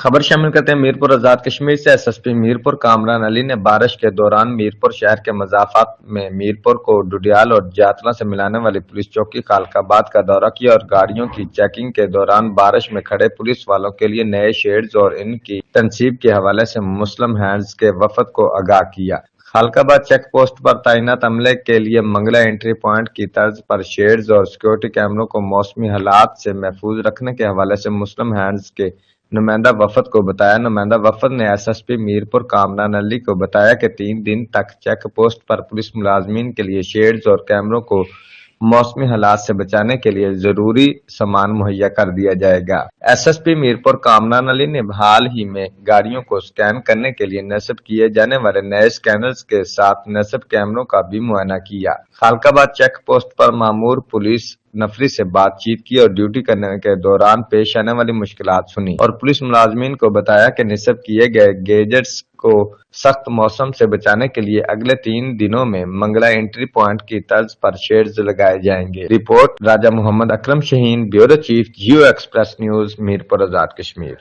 خبر شامل کرتے ہیں میرپور آزاد کشمیر سے۔ S S P Mirpur Kamran Ali نے بارش کے دوران میرپور شہر کے مضافات میں میرپور کو ڈڈیال اور جاتلا سے ملانے والی پولیس چوکی خالق آباد کا دورہ کیا اور گاڑیوں کی چیکنگ کے دوران بارش میں کھڑے پولیس والوں کے لیے نئے شیڈز اور ان کی تنصیب کے حوالے سے مسلم ہینڈز کے وفد کو آگاہ کیا۔ خالق آباد چیک پوسٹ پر تعینات عملے کے لیے منگلا انٹری پوائنٹ کی طرز پر شیڈز اور سیکورٹی کیمروں کو موسمی حالات سے محفوظ رکھنے کے حوالے سے مسلم ہینڈز کے نمائندہ وفد کو بتایا۔ نمائندہ وفد نے S S P Mirpur Kamran Ali کو بتایا کہ 3 دن تک چیک پوسٹ پر پولیس ملازمین کے لیے شیڈز اور کیمروں کو موسمی حالات سے بچانے کے لیے ضروری سامان مہیا کر دیا جائے گا۔ S S P Mirpur Kamran Ali نے حال ہی میں گاڑیوں کو سکین کرنے کے لیے نصب کیے جانے والے نئے سکینرز کے ساتھ نصب کیمروں کا بھی معائنہ کیا۔ خالق آباد چیک پوسٹ پر مامور پولیس نفری سے بات چیت کی اور ڈیوٹی کرنے کے دوران پیش آنے والی مشکلات سنی اور پولیس ملازمین کو بتایا کہ نصب کیے گئے گیجٹس کو سخت موسم سے بچانے کے لیے اگلے 3 دنوں میں منگلا انٹری پوائنٹ کی طرز پر شیڈز لگائے جائیں گے۔ Report Raja Muhammad Akram Shaheen, bureau chief, Geo express news, Mirpur Azad Kashmir.